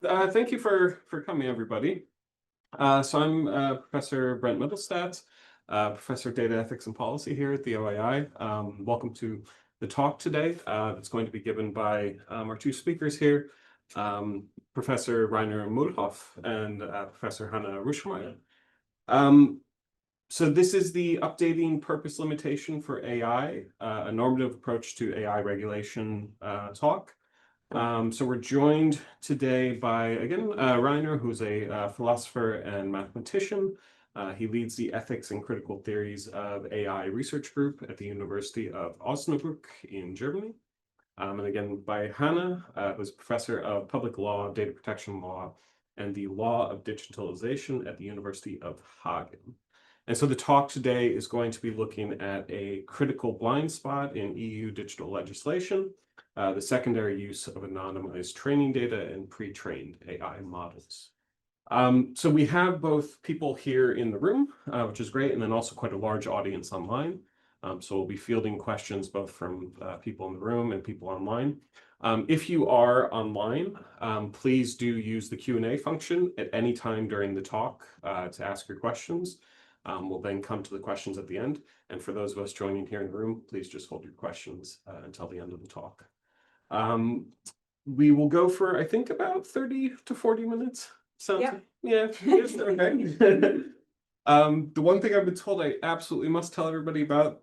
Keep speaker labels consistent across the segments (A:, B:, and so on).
A: Thank you for coming, everybody. So I'm Professor Brent Middlestadt, Professor of Data Ethics and Policy here at the OAI. Welcome to the talk today. It's going to be given by our two speakers here, Professor Rainer Mühlhoff and Professor Hanna Ruschemeier. So this is the updating purpose limitation for AI, a normative approach to AI regulation talk. So we're joined today by, again, Rainer, who's a philosopher and mathematician. He leads the Ethics and Critical Theories of AI Research Group at the University of Osnabrück in Germany. And again, by Hanna, who's professor of public law, data protection law, and the law of digitalization at the University of Hagen. And so the talk today is going to be looking at a critical blind spot in EU digital legislation, the secondary use of anonymized training data and pre-trained AI models. So we have both people here in the room, which is great, and then also quite a large audience online. So we'll be fielding questions both from people in the room and people online. If you are online, please do use the Q&A function at any time during the talk to ask your questions. We'll then come to the questions at the end. And for those of us joining here in the room, please just hold your questions until the end of the talk. We will go for, I think, about 30 to 40 minutes. Sounds yeah, okay. The one thing I've been told I absolutely must tell everybody about,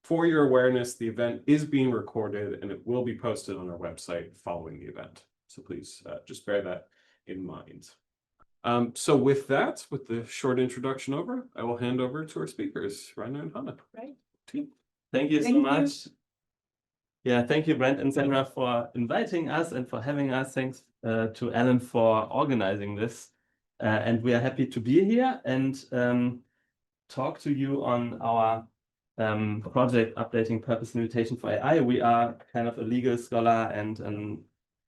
A: for your awareness, the event is being recorded and it will be posted on our website following the event. So please just bear that in mind. So with that, with the short introduction over, I will hand over to our speakers, Rainer and Hanna.
B: Right.
C: Thank you so much. Yeah, thank you, Brent and Sandra, for inviting us and for having us. Thanks to Alan for organizing this. And we are happy to be here and talk to you on our project updating purpose limitation for AI. We are kind of a legal scholar and an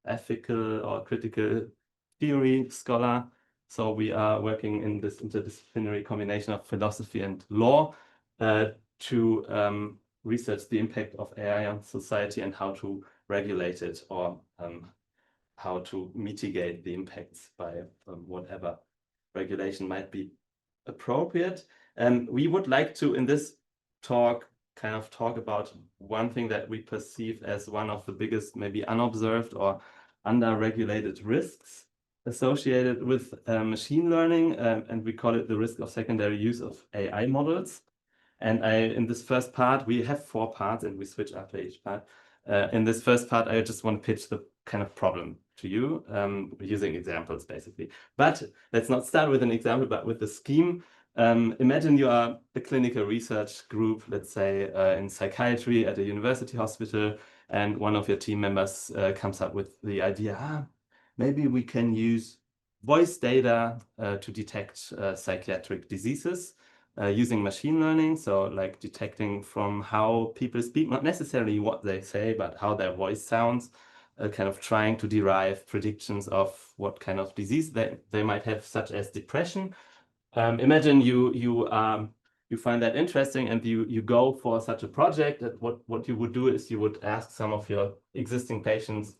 C: ethical or critical theory scholar. So we are working in this interdisciplinary combination of philosophy and law to research the impact of AI on society and how to regulate it or how to mitigate the impacts by whatever regulation might be appropriate. And we would like to, in this talk, kind of talk about one thing that we perceive as one of the biggest, maybe unobserved or under-regulated risks associated with machine learning, and we call it the risk of secondary use of AI models. And in this first part, we have 4 parts and we switch after each part. In this first part, I just want to pitch the kind of problem to you using examples, basically. But let's not start with an example, but with the scheme. Imagine you are a clinical research group, let's say in psychiatry at a university hospital, and one of your team members comes up with the idea, maybe we can use voice data to detect psychiatric diseases. Using machine learning, so like detecting from how people speak, not necessarily what they say, but how their voice sounds, kind of trying to derive predictions of what kind of disease they might have, such as depression. Imagine you find that interesting and you go for such a project. That what you would do is you would ask some of your existing patients,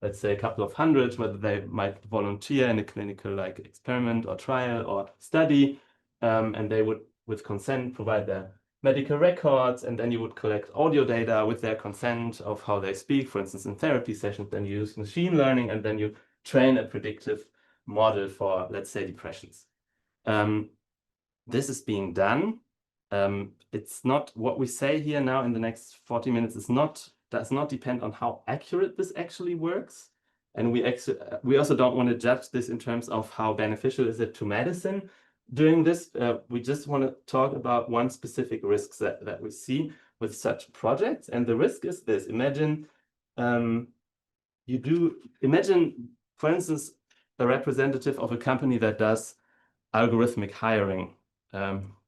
C: let's say a couple of hundred, whether they might volunteer in a clinical like experiment or trial or study, and they would, with consent, provide their medical records, and then you would collect audio data with their consent of how they speak, for instance, in therapy sessions. Then you use machine learning, and then you train a predictive model for, let's say, depressions. This is being done. It's not what we say here now in the next 40 minutes does not depend on how accurate this actually works. And we also don't want to judge this in terms of how beneficial is it to medicine. Doing this, we just want to talk about one specific risk that we see with such projects. And the risk is this. Imagine, for instance, a representative of a company that does algorithmic hiring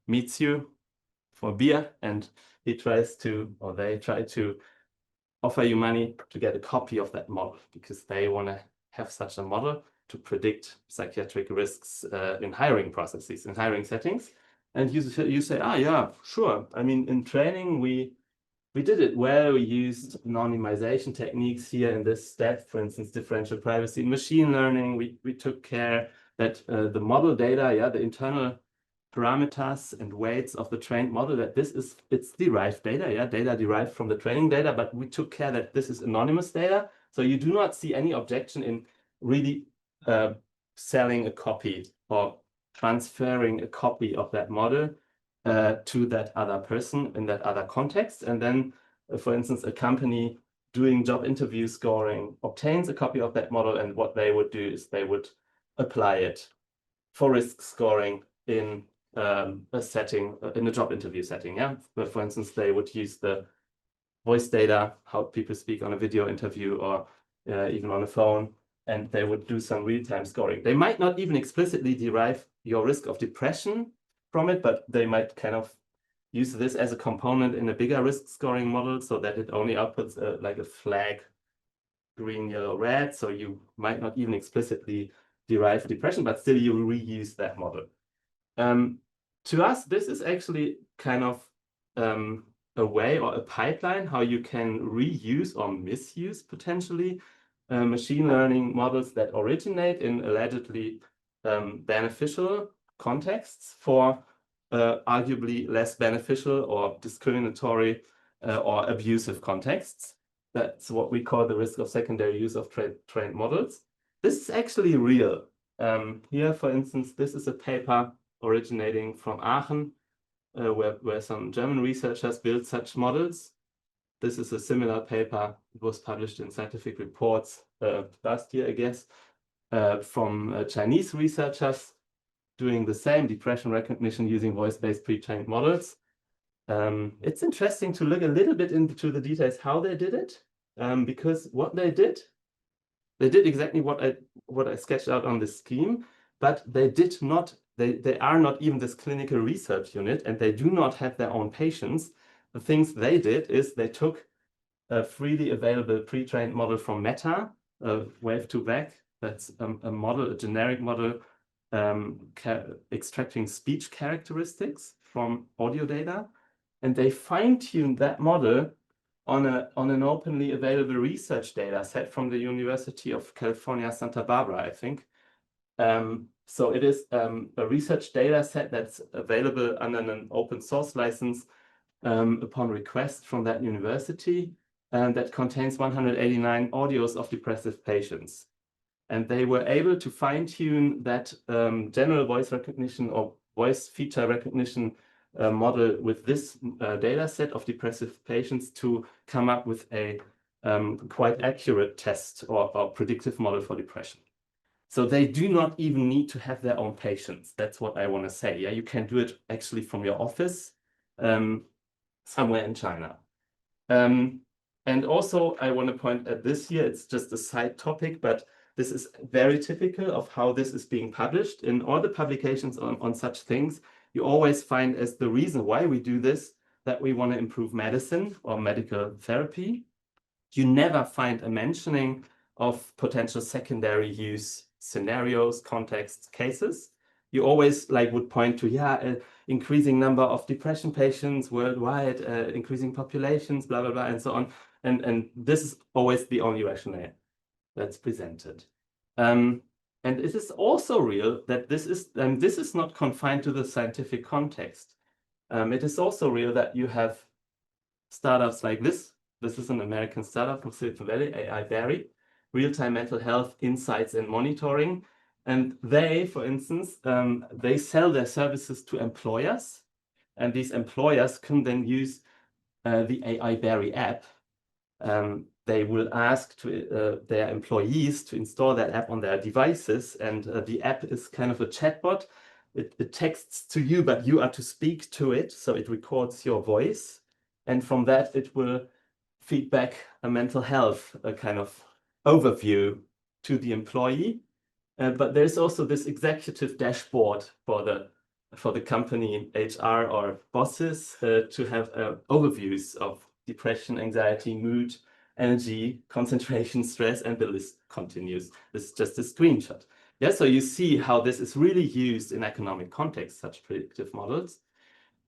C: meets you for beer, and they try to offer you money to get a copy of that model because they want to have such a model to predict psychiatric risks in hiring processes, in hiring settings. And you say, yeah, sure. I mean, in training, we we did it well. We used anonymization techniques here in this step, for instance, differential privacy, machine learning. We took care that the model data, yeah, the internal parameters and weights of the trained model, that it's derived data, yeah, data derived from the training data, but we took care that this is anonymous data. So you do not see any objection in really selling a copy or transferring a copy of that model to that other person in that other context. And then, for instance, a company doing job interview scoring obtains a copy of that model, and what they would do is they would apply it for risk scoring in a setting, in a job interview setting. Yeah, but for instance, they would use the voice data, how people speak on a video interview or even on a phone, and they would do some real-time scoring. They might not even explicitly derive your risk of depression from it, but they might kind of use this as a component in a bigger risk scoring model so that it only outputs like a flag, green, yellow, red. So you might not even explicitly derive depression, but still you reuse that model. To us, this is actually kind of a way or a pipeline how you can reuse or misuse potentially machine learning models that originate in allegedly beneficial contexts for arguably less beneficial or discriminatory or abusive contexts. That's what we call the risk of secondary use of trained models. This is actually real. Here, for instance, this is a paper originating from Aachen, where some German researchers built such models. This is a similar paper. It was published in Scientific Reports last year, I guess, from Chinese researchers doing the same depression recognition using voice-based pre-trained models. It's interesting to look a little bit into the details how they did it, because what they did exactly what I sketched out on this scheme, but they did not. They are not even this clinical research unit, and they do not have their own patients. The things they did is they took a freely available pre-trained model from Meta, Wave2Vec. That's a model, a generic model, extracting speech characteristics from audio data, and they fine-tuned that model on an openly available research data set from the University of California, Santa Barbara, I think. So it is a research data set that's available under an open source license upon request from that university, and that contains 189 audios of depressive patients. And they were able to fine-tune that general voice recognition or voice feature recognition model with this data set of depressive patients to come up with a quite accurate test or predictive model for depression. So they do not even need to have their own patients. That's what I want to say. Yeah, you can do it actually from your office somewhere in China. And also, I want to point at this here. It's just a side topic, but this is very typical of how this is being published. In all the publications on such things, you always find as the reason why we do this, that we want to improve medicine or medical therapy. You never find a mentioning of potential secondary use scenarios, contexts, cases. You always would point to, increasing number of depression patients worldwide, increasing populations, blah, blah, blah, and so on. And this is always the only rationale that's presented. And it is also real that this is not confined to the scientific context. It is also real that you have startups like this. This is an American startup from Silicon Valley, AI-Berry, real-time mental health insights and monitoring. And they, for instance, they sell their services to employers, and these employers can then use the AI-Berry app. They will ask their employees to install that app on their devices, and the app is kind of a chatbot. It texts to you, but you are to speak to it, so it records your voice, and from that it will feed back a mental health kind of overview to the employee. But there's also this executive dashboard for the company HR or bosses to have overviews of depression, anxiety, mood, energy, concentration, stress, and the list continues. This is just a screenshot. Yeah, so you see how this is really used in economic context, such predictive models.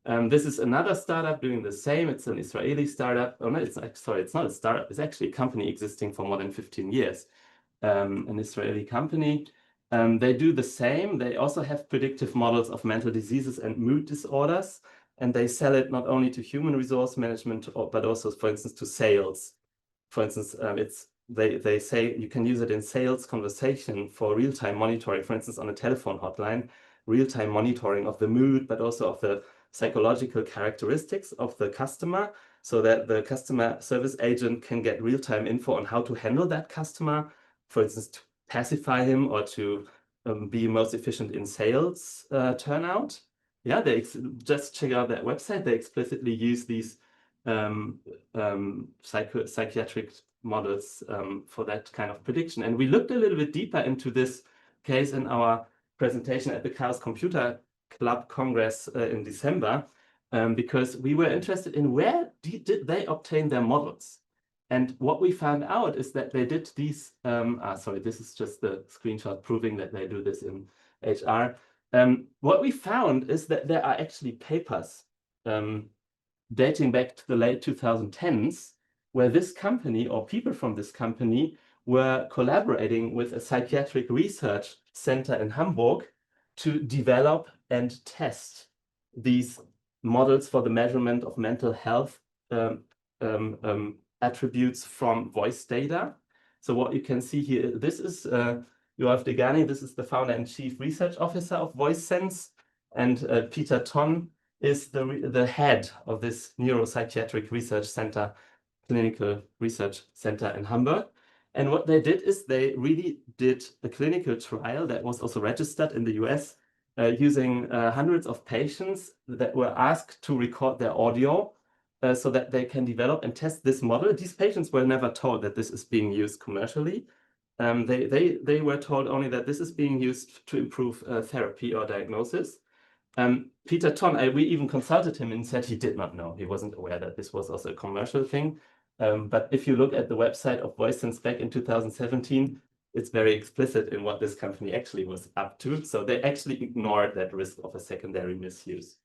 C: This is another startup doing the same. It's an Israeli startup. Oh no, sorry, it's not a startup. It's actually a company existing for more than 15 years. An Israeli company. They do the same. They also have predictive models of mental diseases and mood disorders, and they sell it not only to human resource management, but also, for instance, to sales. For instance, they say you can use it in sales conversation for real-time monitoring, for instance, on a telephone hotline, real-time monitoring of the mood, but also of the psychological characteristics of the customer, so that the customer service agent can get real-time info on how to handle that customer, for instance, to pacify him or to be most efficient in sales turnout. Yeah, just check out that website. They explicitly use these psychiatric models for that kind of prediction. And we looked a little bit deeper into this case in our presentation at the Chaos Computer Club Congress in December, because we were interested in where did they obtain their models. And what we found out is that they did these, sorry, this is just the screenshot proving that they do this in HR. What we found is that there are actually papers dating back to the late 2010s, where this company or people from this company were collaborating with a psychiatric research center in Hamburg to develop and test these models for the measurement of mental health attributes from voice data. So what you can see here, this is Yoav Degani, this is the founder and chief research officer of VoiceSense, and Peter Ton is the head of this neuropsychiatric research center, clinical research center in Hamburg. And what they did is they really did a clinical trial that was also registered in the US using hundreds of patients that were asked to record their audio so that they can develop and test this model. These patients were never told that this is being used commercially. They were told only that this is being used to improve therapy or diagnosis. Peter Ton, we even consulted him and said he did not know. He wasn't aware that this was also a commercial thing. But if you look at the website of VoiceSense back in 2017, it's very explicit in what this company actually was up to. So they actually ignored that risk of a secondary misuse,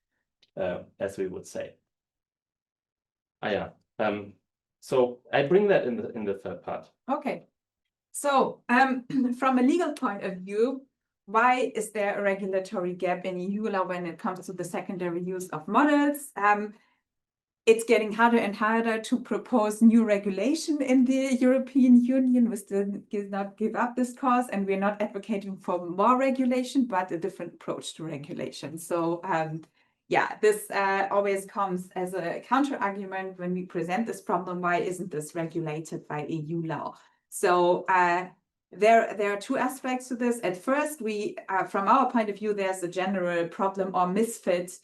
C: as we would say. So I bring that in the third part.
B: Okay. So from a legal point of view, why is there a regulatory gap in EU law when it comes to the secondary use of models? It's getting harder and harder to propose new regulation in the European Union. We still did not give up this cause, and we're not advocating for more regulation, but a different approach to regulation. So yeah, this always comes as a counter argument when we present this problem. Why isn't this regulated by EU law? So there are two aspects to this. At first, from our point of view, there's a general problem or misfit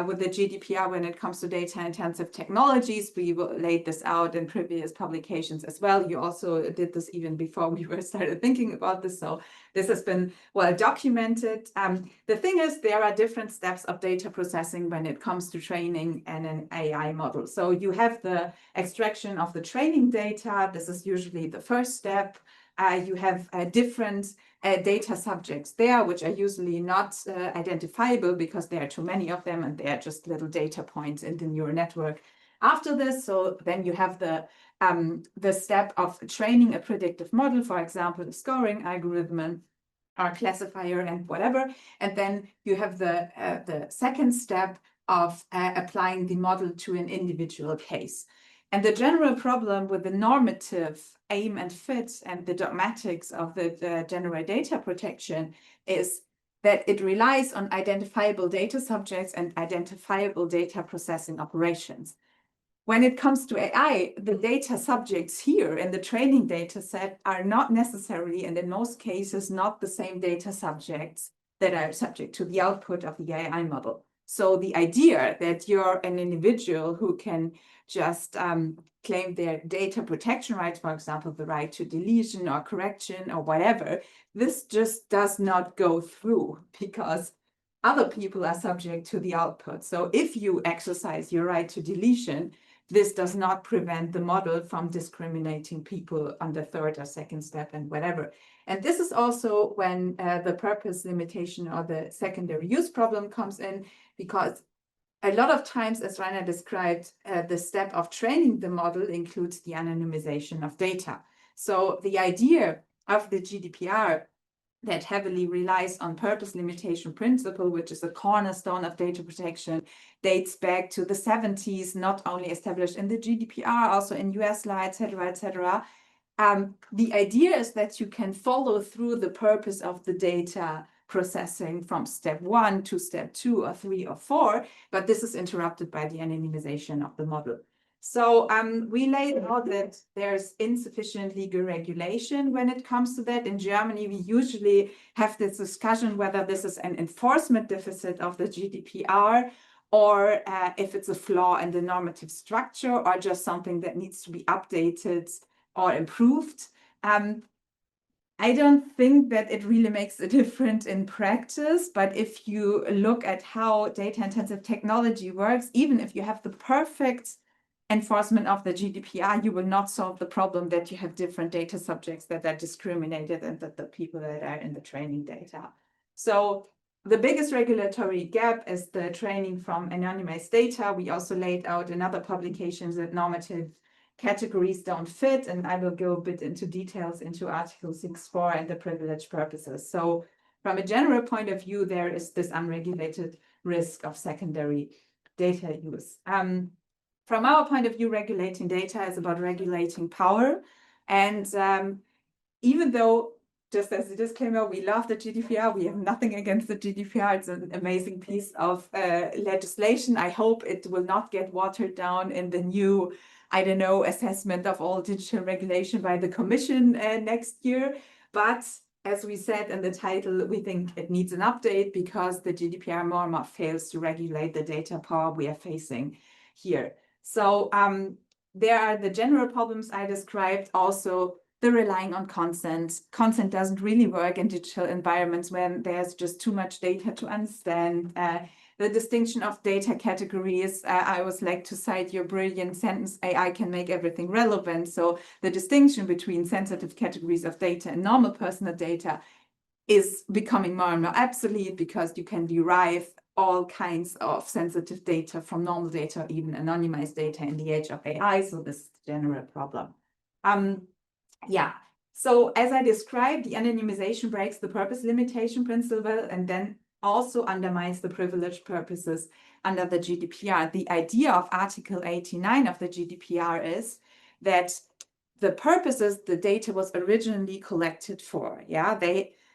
B: with the GDPR when it comes to data-intensive technologies. We laid this out in previous publications as well. You also did this even before we started thinking about this. So this has been well documented. The thing is, there are different steps of data processing when it comes to training an AI model. So you have the extraction of the training data. This is usually the first step. You have different data subjects there, which are usually not identifiable because there are too many of them and they are just little data points in the neural network. After this, so then you have the step of training a predictive model, for example, the scoring algorithm or classifier and whatever. And then you have the second step of applying the model to an individual case. And the general problem with the normative aim and fit and the dogmatics of the general data protection is that it relies on identifiable data subjects and identifiable data processing operations. When it comes to AI, the data subjects here in the training data set are not necessarily, and in most cases, not the same data subjects that are subject to the output of the AI model. So the idea that you're an individual who can just claim their data protection rights, for example, the right to deletion or correction or whatever, this just does not go through because other people are subject to the output. So if you exercise your right to deletion, this does not prevent the model from discriminating people on the third or second step and whatever. And this is also when the purpose limitation or the secondary use problem comes in, because a lot of times, as Rainer described, the step of training the model includes the anonymization of data. So the idea of the GDPR that heavily relies on purpose limitation principle, which is a cornerstone of data protection, dates back to the 70s, not only established in the GDPR, also in US law, etc., etc. The idea is that you can follow through the purpose of the data processing from step 1 to step 2 or 3 or 4, but this is interrupted by the anonymization of the model. So we laid out that there's insufficient legal regulation when it comes to that. In Germany, we usually have this discussion whether this is an enforcement deficit of the GDPR or if it's a flaw in the normative structure or just something that needs to be updated or improved. I don't think that it really makes a difference in practice, but if you look at how data-intensive technology works, even if you have the perfect enforcement of the GDPR, you will not solve the problem that you have different data subjects that are discriminated and that the people that are in the training data. So the biggest regulatory gap is the training from anonymized data. We also laid out in other publications that normative categories don't fit, and I will go a bit into details into Article 6.4 and the privilege purposes. So from a general point of view, there is this unregulated risk of secondary data use. From our point of view, regulating data is about regulating power. And even though, just as a disclaimer, we love the GDPR, we have nothing against the GDPR. It's an amazing piece of legislation. I hope it will not get watered down in the new, I don't know, assessment of all digital regulation by the Commission next year. But as we said in the title, we think it needs an update because the GDPR more and more fails to regulate the data power we are facing here. So there are the general problems I described, also the relying on consent. Consent doesn't really work in digital environments when there's just too much data to understand. The distinction of data categories, I always like to cite your brilliant sentence, AI can make everything relevant. So the distinction between sensitive categories of data and normal personal data is becoming more and more obsolete because you can derive all kinds of sensitive data from normal data, even anonymized data in the age of AI. So this is the general problem. Yeah, so as I described, the anonymization breaks the purpose limitation principle and then also undermines the privileged purposes under the GDPR. The idea of Article 89 of the GDPR is that the purposes the data was originally collected for,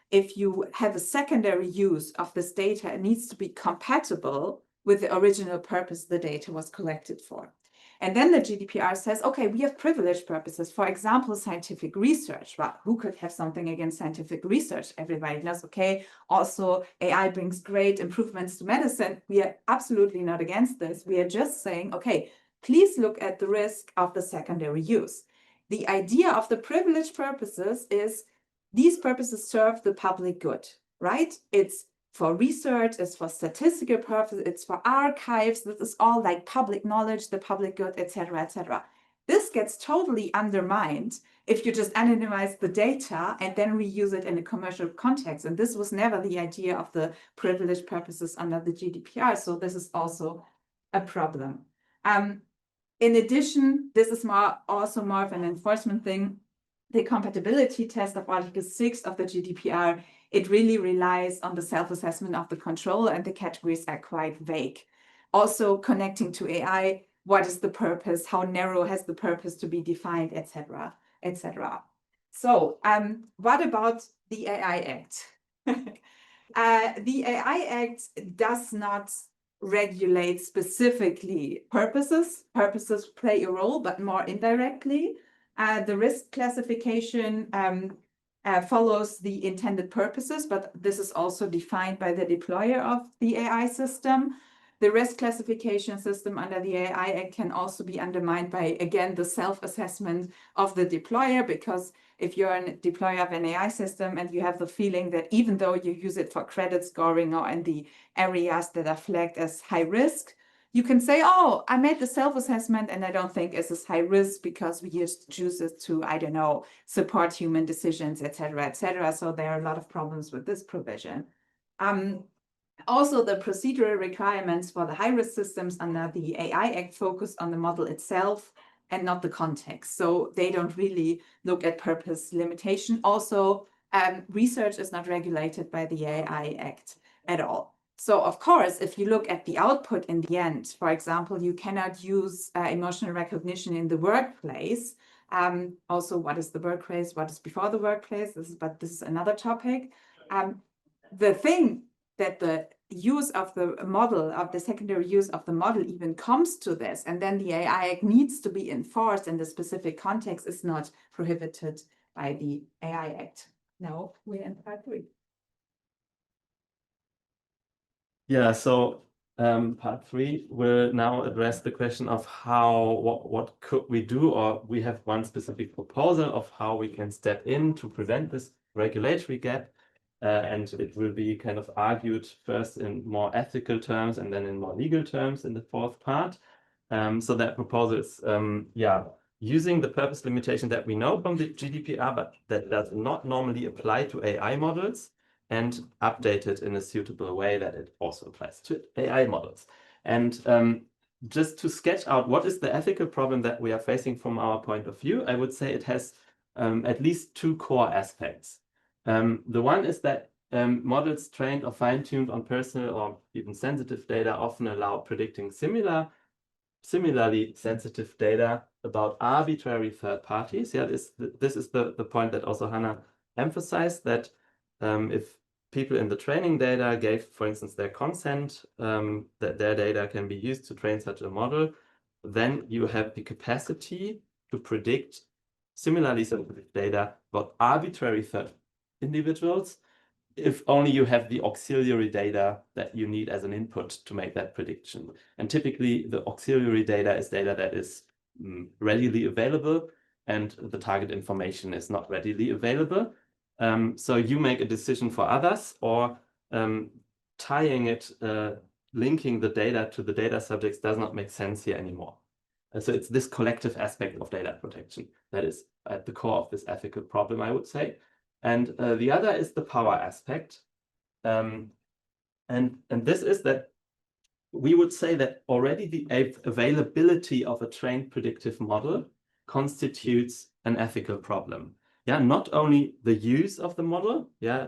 B: if you have a secondary use of this data, it needs to be compatible with the original purpose the data was collected for. And then the GDPR says, okay, we have privileged purposes. For example, scientific research. Well, who could have something against scientific research? Everybody knows, okay, also AI brings great improvements to medicine. We are absolutely not against this. We are just saying, okay, please look at the risk of the secondary use. The idea of the privileged purposes is these purposes serve the public good, right? It's for research, it's for statistical purposes, it's for archives. This is all like public knowledge, the public good, etc., etc. This gets totally undermined if you just anonymize the data and then reuse it in a commercial context. And this was never the idea of the privileged purposes under the GDPR. So this is also a problem. In addition, this is also more of an enforcement thing. The compatibility test of Article 6 of the GDPR, it really relies on the self-assessment of the control, and the categories are quite vague. Also connecting to AI, what is the purpose? How narrow has the purpose to be defined, etc., etc. So what about the AI Act? The AI Act does not regulate specifically purposes. Purposes play a role, but more indirectly. The risk classification follows the intended purposes, but this is also defined by the deployer of the AI system. The risk classification system under the AI Act can also be undermined by, again, the self-assessment of the deployer, because if you're a deployer of an AI system and you have the feeling that even though you use it for credit scoring or in the areas that are flagged as high risk, you can say, oh, I made the self-assessment and I don't think this is high risk because we used choose it to, I don't know, support human decisions, etc., etc. So there are a lot of problems with this provision. Also, the procedural requirements for the high-risk systems under the AI Act focus on the model itself and not the context. So they don't really look at purpose limitation. Also, research is not regulated by the AI Act at all. So of course, if you look at the output in the end, for example, you cannot use emotional recognition in the workplace. Also, what is the workplace? What is before the workplace? But this is another topic. The thing that the use of the model, of the secondary use of the model even comes to this, and then the AI Act needs to be enforced in the specific context, is not prohibited by the AI Act. Now we're in part 3.
C: Yeah, so part 3 will now address the question of what could we do, or we have one specific proposal of how we can step in to prevent this regulatory gap. And it will be kind of argued first in more ethical terms and then in more legal terms in the 4th part. So that proposal is, using the purpose limitation that we know from the GDPR, but that does not normally apply to AI models, and update it in a suitable way that it also applies to AI models. And just to sketch out what is the ethical problem that we are facing from our point of view, I would say it has at least 2 core aspects. The one is that models trained or fine-tuned on personal or even sensitive data often allow predicting similarly sensitive data about arbitrary third parties. Yeah, this is the point that also Hannah emphasized, that if people in the training data gave, for instance, their consent, that their data can be used to train such a model, then you have the capacity to predict similarly sensitive data about arbitrary third individuals, if only you have the auxiliary data that you need as an input to make that prediction. And typically the auxiliary data is data that is readily available, and the target information is not readily available. So you make a decision for others, or tying it, linking the data to the data subjects does not make sense here anymore. So it's this collective aspect of data protection that is at the core of this ethical problem, I would say. And the other is the power aspect. And this is that we would say that already the availability of a trained predictive model constitutes an ethical problem. Yeah, not only the use of the model, yeah,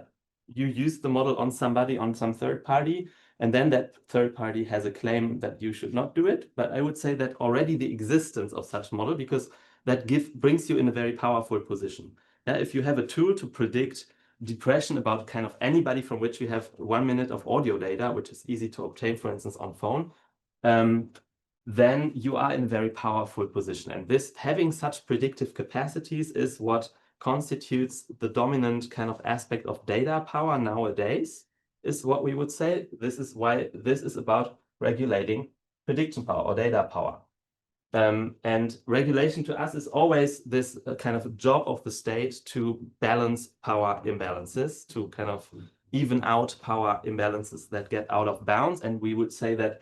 C: you use the model on somebody, on some third party, and then that third party has a claim that you should not do it. But I would say that already the existence of such model, because that brings you in a very powerful position. Yeah, if you have a tool to predict depression about kind of anybody from which you have 1 minute of audio data, which is easy to obtain, for instance, on phone, then you are in a very powerful position. And this, having such predictive capacities, is what constitutes the dominant kind of aspect of data power nowadays, is what we would say. This is why this is about regulating prediction power or data power. And regulation to us is always this kind of job of the state to balance power imbalances, to kind of even out power imbalances that get out of bounds. And we would say that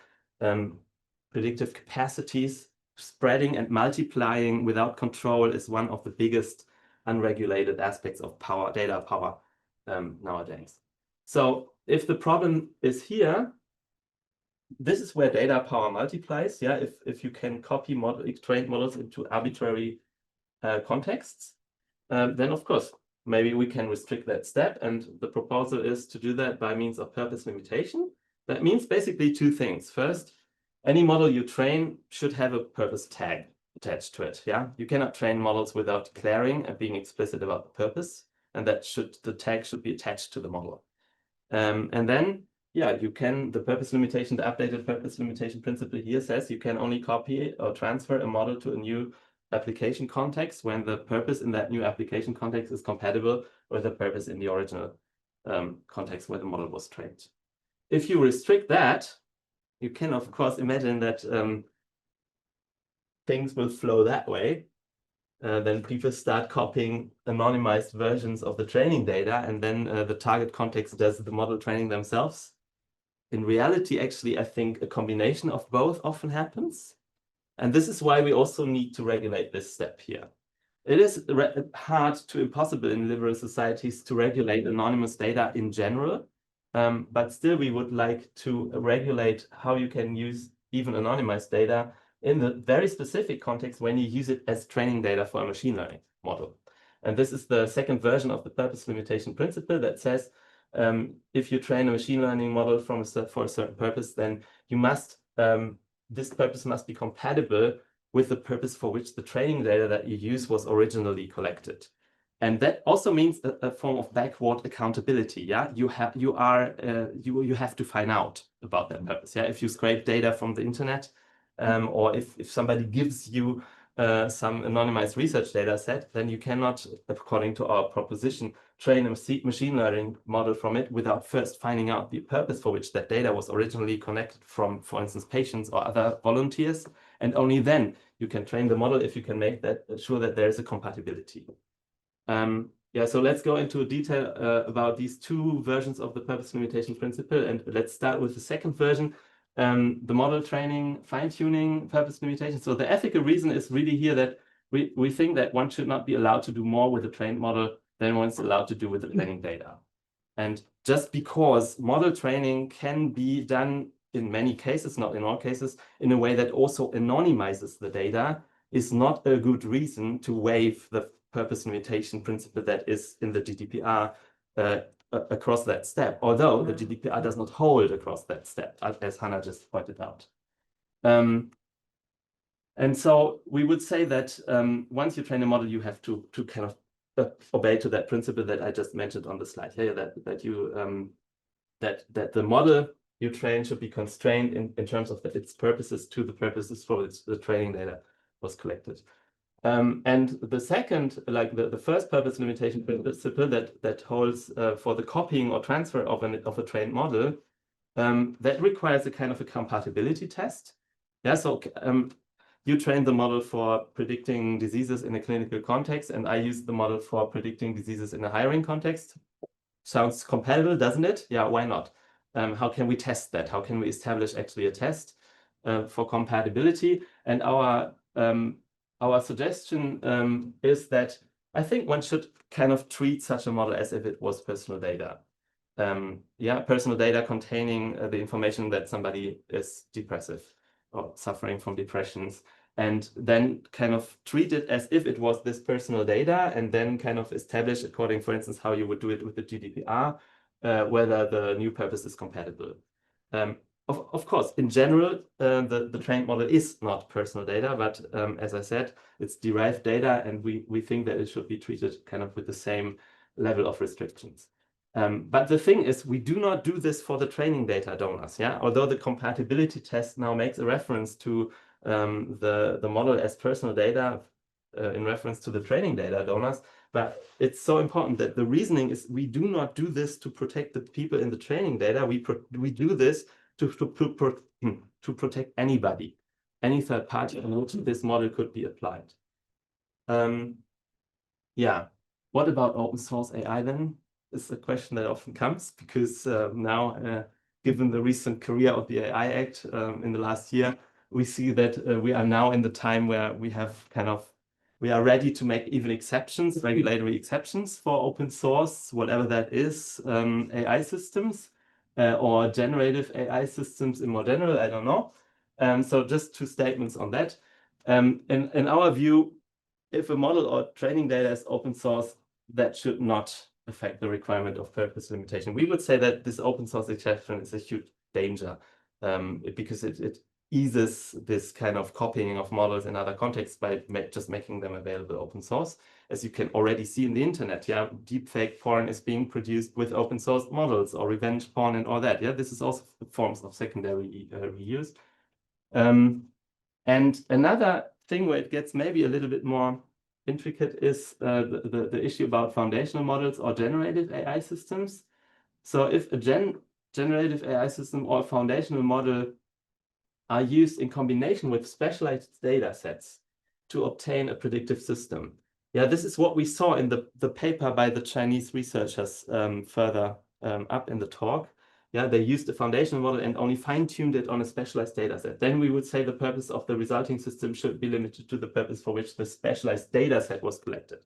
C: predictive capacities spreading and multiplying without control is one of the biggest unregulated aspects of power, data power nowadays. So if the problem is here, this is where data power multiplies. Yeah, if you can copy trained models into arbitrary contexts, then of course maybe we can restrict that step. And the proposal is to do that by means of purpose limitation. That means basically 2 things. First, any model you train should have a purpose tag attached to it. Yeah, you cannot train models without declaring and being explicit about the purpose, and the tag should be attached to the model. And then, yeah, you can, the purpose limitation, the updated purpose limitation principle here says you can only copy or transfer a model to a new application context when the purpose in that new application context is compatible with the purpose in the original context where the model was trained. If you restrict that, you can of course imagine that things will flow that way. Then people start copying anonymized versions of the training data, and then the target context does the model training themselves. In reality, actually, I think a combination of both often happens. And this is why we also need to regulate this step here. It is hard to impossible in liberal societies to regulate anonymous data in general. But still, we would like to regulate how you can use even anonymized data in the very specific context when you use it as training data for a machine learning model. And this is the second version of the purpose limitation principle that says if you train a machine learning model for a certain purpose, then you must this purpose must be compatible with the purpose for which the training data that you use was originally collected. And that also means a form of backward accountability. Yeah, you have to find out about that purpose. Yeah, if you scrape data from the internet, or if somebody gives you some anonymized research data set, then you cannot, according to our proposition, train a machine learning model from it without first finding out the purpose for which that data was originally connected from, for instance, patients or other volunteers. And only then you can train the model if you can make that sure that there is a compatibility. Yeah, so let's go into detail about these two versions of the purpose limitation principle, and let's start with the second version, the model training, fine-tuning purpose limitation. So the ethical reason is really here that we think that one should not be allowed to do more with a trained model than one's allowed to do with the training data. And just because model training can be done in many cases, not in all cases, in a way that also anonymizes the data, is not a good reason to waive the purpose limitation principle that is in the GDPR across that step, although the GDPR does not hold across that step, as Hannah just pointed out. And so we would say that once you train a model, you have to kind of obey to that principle that I just mentioned on the slide here, that the model you train should be constrained in terms of its purposes to the purposes for which the training data was collected. And the second, like the first purpose limitation principle that holds for the copying or transfer of a trained model, that requires a kind of a compatibility test. Yeah, so you train the model for predicting diseases in a clinical context, and I use the model for predicting diseases in a hiring context. Sounds compatible, doesn't it? Yeah, why not? How can we test that? How can we establish actually a test for compatibility? And our suggestion is that I think one should kind of treat such a model as if it was personal data. Yeah, personal data containing the information that somebody is depressive or suffering from depressions, and then kind of treat it as if it was this personal data, and then kind of establish, according, for instance, how you would do it with the GDPR, whether the new purpose is compatible. Of course, in general, the trained model is not personal data, but as I said, it's derived data, and we think that it should be treated kind of with the same level of restrictions. But the thing is, we do not do this for the training data donors. Yeah, although the compatibility test now makes a reference to the model as personal data in reference to the training data donors, but it's so important that the reasoning is we do not do this to protect the people in the training data. We do this to protect anybody, any third party on which this model could be applied. Yeah, what about open source AI then? Is a question that often comes because now, given the recent career of the AI Act in the last year, we see that we are now in the time where we are ready to make even exceptions, regulatory exceptions for open source, whatever that is, AI systems or generative AI systems in more general, I don't know. So just two statements on that. In our view, if a model or training data is open source, that should not affect the requirement of purpose limitation. We would say that this open source exception is a huge danger because it eases this kind of copying of models in other contexts by just making them available open source. As you can already see in the internet, yeah, deepfake porn is being produced with open source models, or revenge porn and all that. Yeah, this is also forms of secondary reuse. And another thing where it gets maybe a little bit more intricate is the issue about foundational models or generative AI systems. So if a generative AI system or foundational model are used in combination with specialized data sets to obtain a predictive system. Yeah, this is what we saw in the paper by the Chinese researchers further up in the talk. Yeah, they used a foundational model and only fine-tuned it on a specialized data set. Then we would say the purpose of the resulting system should be limited to the purpose for which the specialized data set was collected.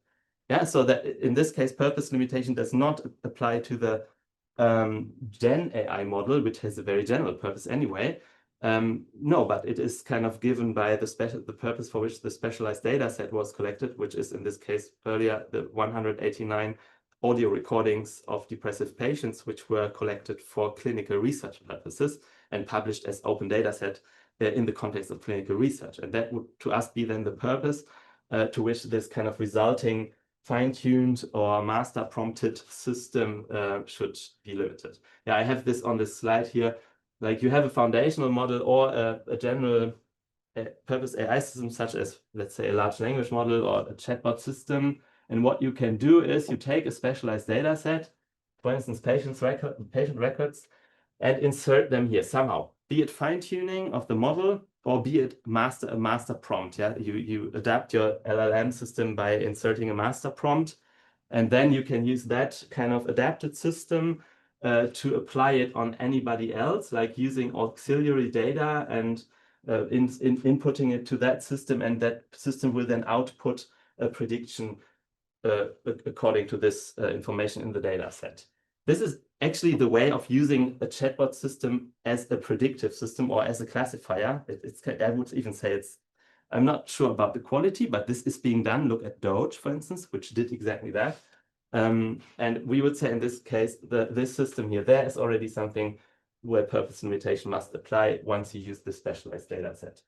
C: Yeah, so that in this case, purpose limitation does not apply to the Gen AI model, which has a very general purpose anyway. No, but it is kind of given by the purpose for which the specialized data set was collected, which is in this case earlier the 189 audio recordings of depressive patients, which were collected for clinical research purposes and published as open data set in the context of clinical research. And that would, to us, be then the purpose to which this kind of resulting fine-tuned or master prompted system should be limited. Yeah, I have this on this slide here. Like you have a foundational model or a general purpose AI system, such as, let's say, a large language model or a chatbot system. And what you can do is you take a specialized data set, for instance, patient records, and insert them here somehow, be it fine-tuning of the model or be it a master prompt. Yeah, you adapt your LLM system by inserting a master prompt, and then you can use that kind of adapted system to apply it on anybody else, like using auxiliary data and inputting it to that system, and that system will then output a prediction according to this information in the data set. This is actually the way of using a chatbot system as a predictive system or as a classifier. I would even say I'm not sure about the quality, but this is being done. Look at Doge, for instance, which did exactly that. And we would say in this case, this system here, there is already something where purpose limitation must apply once you use the specialized data set.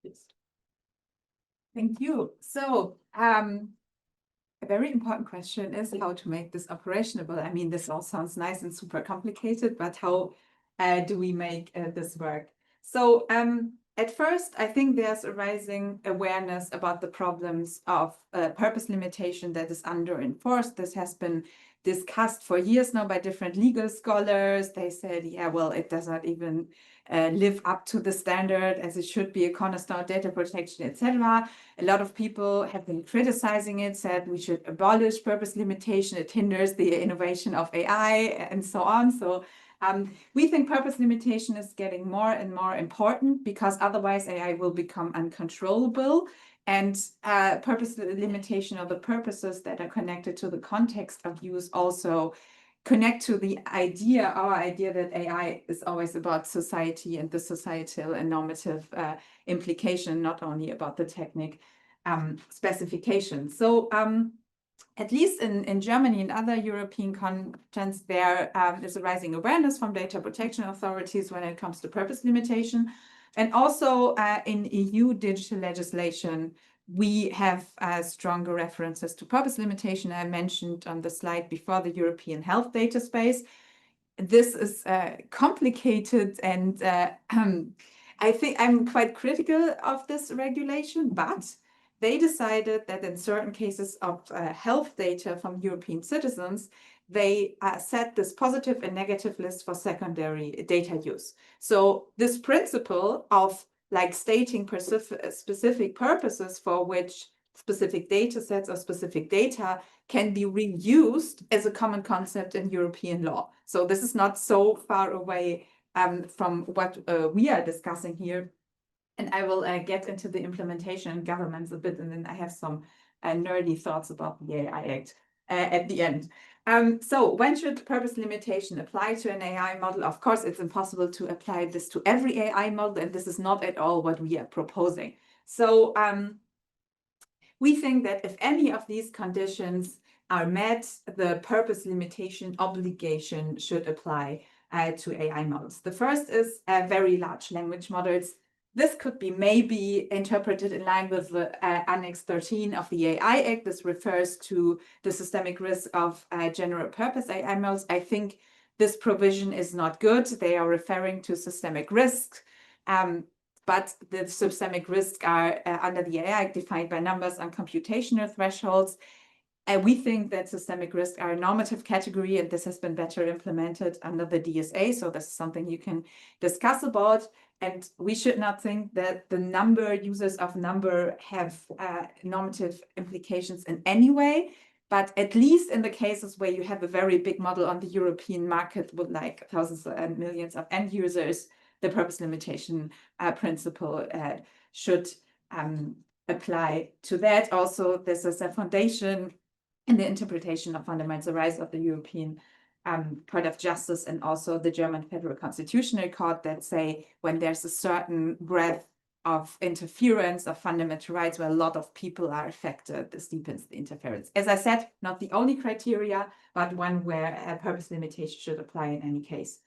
C: Yes.
B: Thank you. So a very important question is how to make this operationable. I mean, this all sounds nice and super complicated, but how do we make this work? So at first, I think there's a rising awareness about the problems of purpose limitation that is under-enforced. This has been discussed for years now by different legal scholars. They said, yeah, well, it does not even live up to the standard as it should be, a cornerstone data protection, etc. A lot of people have been criticizing it, said we should abolish purpose limitation. It hinders the innovation of AI and so on. So we think purpose limitation is getting more and more important because otherwise AI will become uncontrollable, and purpose limitation or the purposes that are connected to the context of use also connect to the idea, our idea that AI is always about society and the societal and normative implication, not only about the technique specification. So at least in Germany and other European contexts, there is a rising awareness from data protection authorities when it comes to purpose limitation. And also in EU digital legislation, we have stronger references to purpose limitation. I mentioned on the slide before the European health data space. This is complicated, and I think I'm quite critical of this regulation, but they decided that in certain cases of health data from European citizens, they set this positive and negative list for secondary data use. So this principle of like stating specific purposes for which specific data sets or specific data can be reused as a common concept in European law. So this is not so far away from what we are discussing here. And I will get into the implementation and governance a bit, and then I have some nerdy thoughts about the AI Act at the end. So when should purpose limitation apply to an AI model? Of course, it's impossible to apply this to every AI model, and this is not at all what we are proposing. So we think that if any of these conditions are met, the purpose limitation obligation should apply to AI models. The first is very large language models. This could be maybe interpreted in line with the Annex 13 of the AI Act. This refers to the systemic risk of general purpose AI models. I think this provision is not good. They are referring to systemic risk, but the systemic risks are under the AI Act defined by numbers and computational thresholds. And we think that systemic risks are a normative category, and this has been better implemented under the DSA. So this is something you can discuss about. And we should not think that the users of number have normative implications in any way. But at least in the cases where you have a very big model on the European market with like thousands and millions of end users, the purpose limitation principle should apply to that. Also, this is a foundation in the interpretation of fundamental rights of the European Court of Justice and also the German Federal Constitutional Court that say when there's a certain breadth of interference of fundamental rights where a lot of people are affected, this deepens the interference. As I said, not the only criteria, but one where a purpose limitation should apply in any case.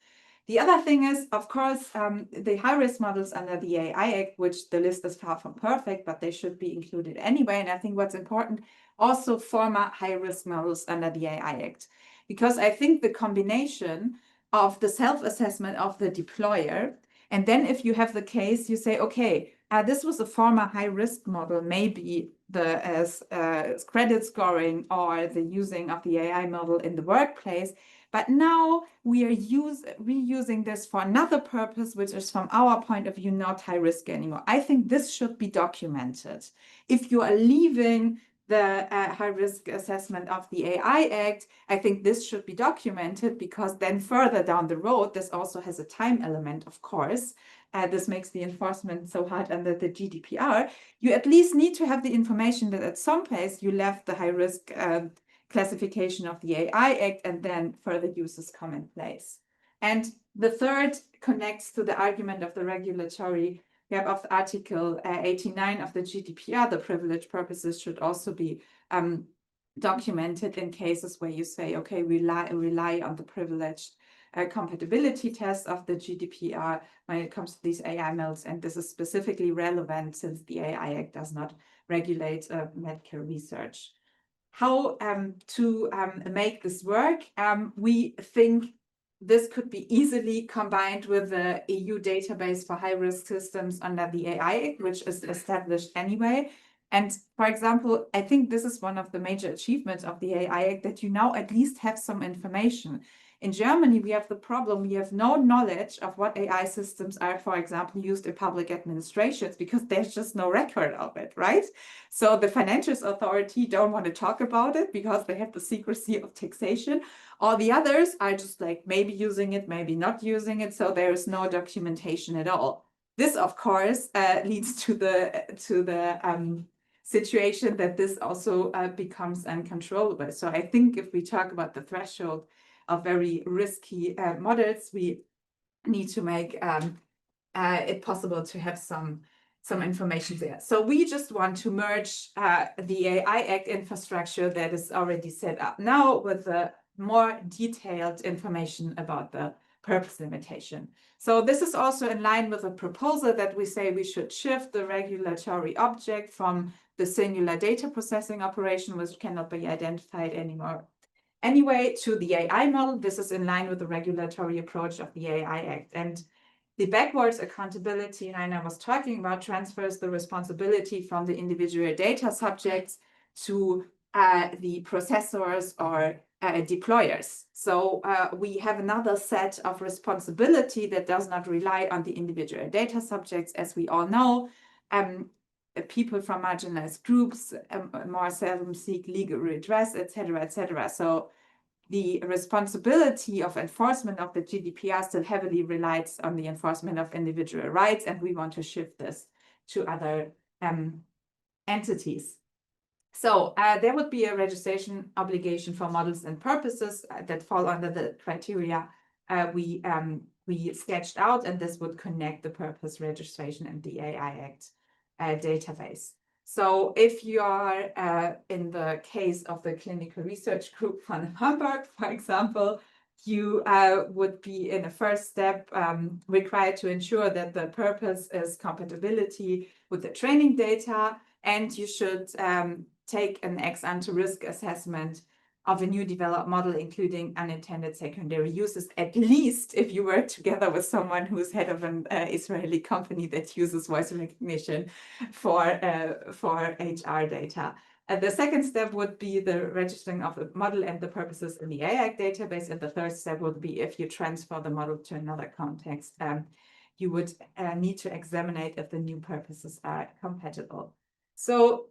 B: The other thing is, of course, the high-risk models under the AI Act, which the list is far from perfect, but they should be included anyway. And I think what's important, also former high-risk models under the AI Act, because I think the combination of the self-assessment of the deployer, and then if you have the case, you say, okay, this was a former high-risk model, maybe the credit scoring or the using of the AI model in the workplace. But now we are reusing this for another purpose, which is from our point of view, not high risk anymore. I think this should be documented. If you are leaving the high risk assessment of the AI Act, I think this should be documented because then further down the road, this also has a time element, of course. This makes the enforcement so hard under the GDPR. You at least need to have the information that at some place you left the high risk classification of the AI Act and then further uses come in place. And the third connects to the argument of the regulatory gap of Article 89 of the GDPR. The privilege purposes should also be documented in cases where you say, okay, we rely on the privileged compatibility test of the GDPR when it comes to these AI models. And this is specifically relevant since the AI Act does not regulate medical research. How to make this work? We think this could be easily combined with the EU database for high-risk systems under the AI Act, which is established anyway. And for example, I think this is one of the major achievements of the AI Act, that you now at least have some information. In Germany, we have the problem, we have no knowledge of what AI systems are, for example, used in public administrations because there's just no record of it, right? So the Financial Authority don't want to talk about it because they have the secrecy of taxation. All the others are just like maybe using it, maybe not using it. So there is no documentation at all. This, of course, leads to the situation that this also becomes uncontrollable. So I think if we talk about the threshold of very risky models, we need to make it possible to have some information there. So we just want to merge the AI Act infrastructure that is already set up now with the more detailed information about the purpose limitation. So this is also in line with a proposal that we say we should shift the regulatory object from the singular data processing operation, which cannot be identified anymore anyway, to the AI model. This is in line with the regulatory approach of the AI Act. And the backwards accountability Rainer was talking about transfers the responsibility from the individual data subjects to the processors or deployers. So we have another set of responsibility that does not rely on the individual data subjects. As we all know, people from marginalized groups more seldom seek legal redress, etc., etc. So the responsibility of enforcement of the GDPR still heavily relies on the enforcement of individual rights, and we want to shift this to other entities. So there would be a registration obligation for models and purposes that fall under the criteria we sketched out, and this would connect the purpose registration and the AI Act database. So if you are in the case of the clinical research group from Hamburg, for example, you would be in a first step required to ensure that the purpose is compatibility with the training data, and you should take an ex-ante risk assessment of a new developed model, including unintended secondary uses, at least if you work together with someone who's head of an Israeli company that uses voice recognition for HR data. The second step would be the registering of the model and the purposes in the AI Act database. And the third step would be if you transfer the model to another context, you would need to examine if the new purposes are compatible. So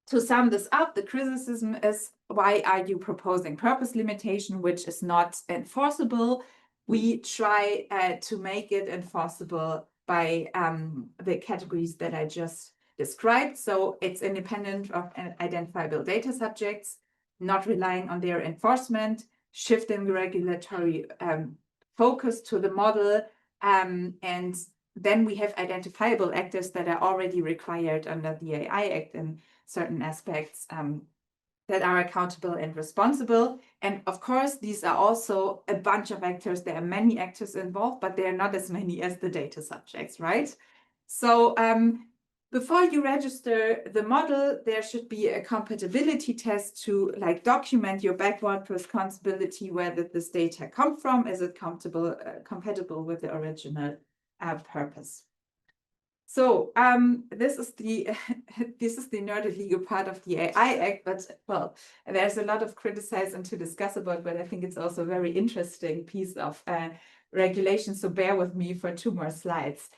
B: to sum this up, the criticism is, why are you proposing purpose limitation, which is not enforceable? We try to make it enforceable by the categories that I just described. So it's independent of identifiable data subjects, not relying on their enforcement, shift in regulatory focus to the model, and then we have identifiable actors that are already required under the AI Act in certain aspects that are accountable and responsible. And of course, these are also a bunch of actors. There are many actors involved, but they are not as many as the data subjects, right? So before you register the model, there should be a compatibility test to document your backward responsibility, where did this data come from? Is it compatible with the original purpose? So this is the nerdy legal part of the AI Act, but well, there's a lot of criticize and to discuss about, but I think it's also a very interesting piece of regulation. So bear with me for 2 more slides.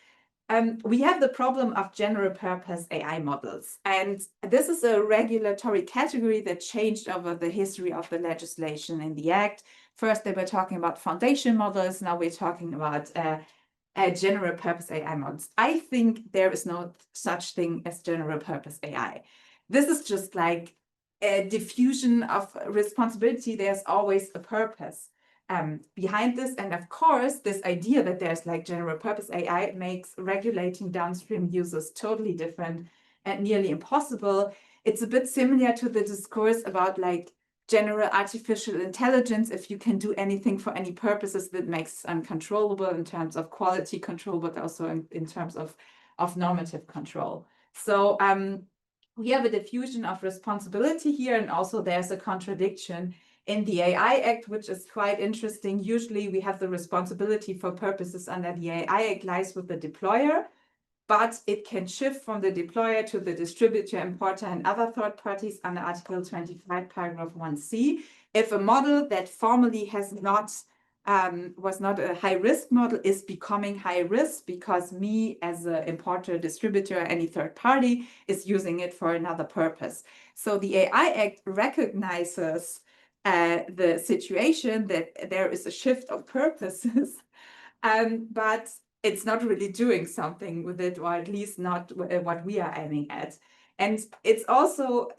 B: We have the problem of general purpose AI models, and this is a regulatory category that changed over the history of the legislation in the Act. First, they were talking about foundation models. Now we're talking about general purpose AI models. I think there is no such thing as general purpose AI. This is just like a diffusion of responsibility. There's always a purpose behind this. And of course, this idea that there's general purpose AI makes regulating downstream users totally different and nearly impossible. It's a bit similar to the discourse about general artificial intelligence. If you can do anything for any purposes, that makes uncontrollable in terms of quality control, but also in terms of normative control. So we have a diffusion of responsibility here, and also there's a contradiction in the AI Act, which is quite interesting. Usually we have the responsibility for purposes under the AI Act lies with the deployer, but it can shift from the deployer to the distributor, importer, and other third parties under Article 25, paragraph 1c. If a model that formerly was not a high-risk model is becoming high risk because me as an importer, distributor, any third party is using it for another purpose. So the AI Act recognizes the situation that there is a shift of purposes, but it's not really doing something with it, or at least not what we are aiming at. And it's also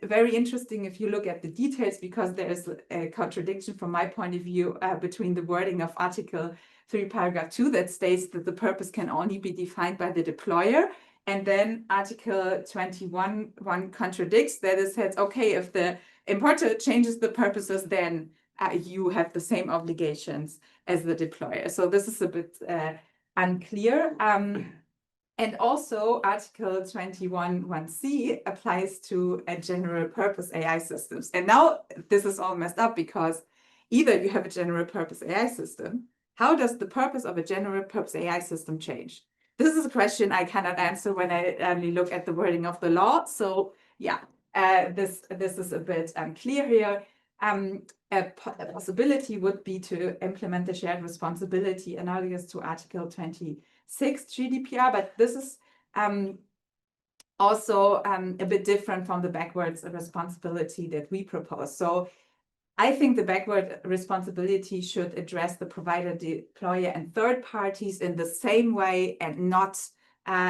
B: very interesting if you look at the details, because there is a contradiction from my point of view between the wording of Article 3, paragraph 2 that states that the purpose can only be defined by the deployer. And then Article 21 contradicts that. It says, okay, if the importer changes the purposes, then you have the same obligations as the deployer. So this is a bit unclear. And also Article 21(1)(c) applies to a general purpose AI systems. And now this is all messed up, because either you have a general purpose AI system. How does the purpose of a general purpose AI system change? This is a question I cannot answer when I only look at the wording of the law. So yeah, this is a bit unclear here. A possibility would be to implement the shared responsibility analogous to Article 26 GDPR, but this is also a bit different from the backwards responsibility that we propose. So I think the backward responsibility should address the provider, deployer, and third parties in the same way, and not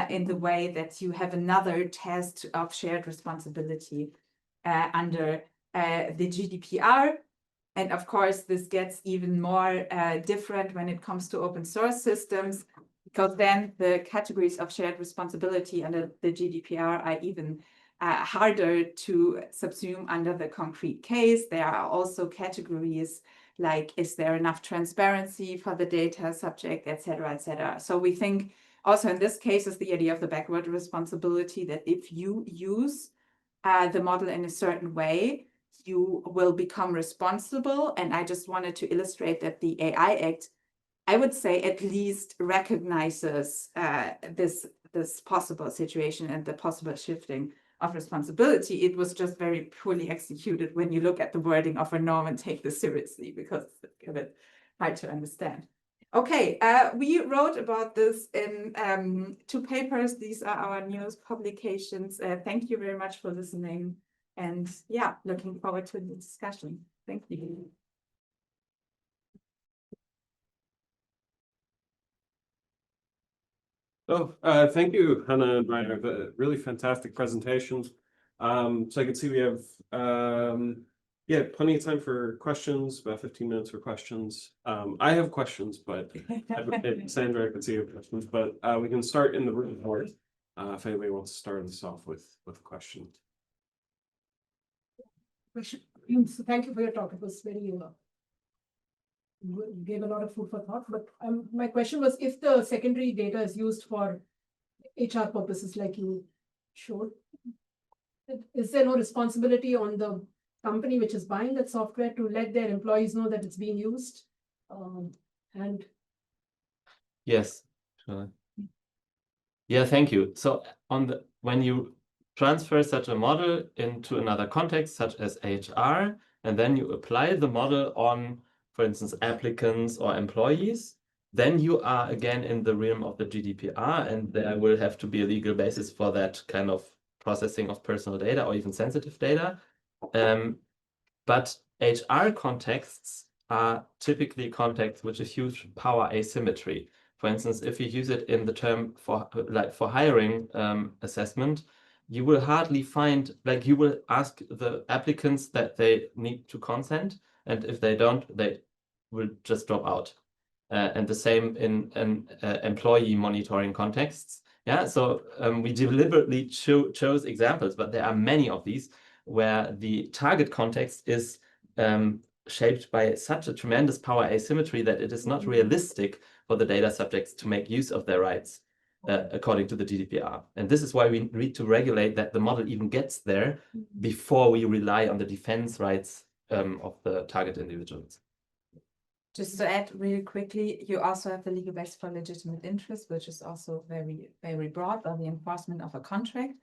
B: in the way that you have another test of shared responsibility under the GDPR. And of course, this gets even more different when it comes to open source systems, because then the categories of shared responsibility under the GDPR are even harder to subsume under the concrete case. There are also categories like, is there enough transparency for the data subject, et cetera, et cetera. So we think also in this case is the idea of the backward responsibility, that if you use the model in a certain way, you will become responsible. And I just wanted to illustrate that the AI Act, I would say, at least recognizes this possible situation and the possible shifting of responsibility. It was just very poorly executed when you look at the wording of a norm and take this seriously, because it's a bit hard to understand. Okay, we wrote about this in 2 papers. These are our newest publications. Thank you very much for listening. And yeah, looking forward to the discussion. Thank you.
A: Oh, thank you, Hannah and Rainer. Really fantastic presentations. So I can see we have Yeah, plenty of time for questions, about 15 minutes for questions. I have questions, but Sandra, I can see you have questions, but we can start in the room first. If anybody wants to start us off with a question.
D: So thank you for your talk. It was very, gave a lot of food for thought. But my question was, if the secondary data is used for HR purposes, like you showed, is there no responsibility on the company which is buying that software to let their employees know that it's being used? And
C: Yes, sure. Yeah, thank you. So when you transfer such a model into another context, such as HR, and then you apply the model on, for instance, applicants or employees, then you are again in the realm of the GDPR, and there will have to be a legal basis for that kind of processing of personal data or even sensitive data. But HR contexts are typically contexts with a huge power asymmetry. For instance, if you use it in the term for hiring assessment, you will hardly find, like, you will ask the applicants that they need to consent, and if they don't, they will just drop out. And the same in employee monitoring contexts. Yeah, so we deliberately chose examples, but there are many of these where the target context is shaped by such a tremendous power asymmetry that it is not realistic for the data subjects to make use of their rights according to the GDPR. And this is why we need to regulate that the model even gets there before we rely on the defense rights of the target individuals.
B: Just to add really quickly, you also have the legal basis for legitimate interest, which is also very, very broad, or the enforcement of a contract.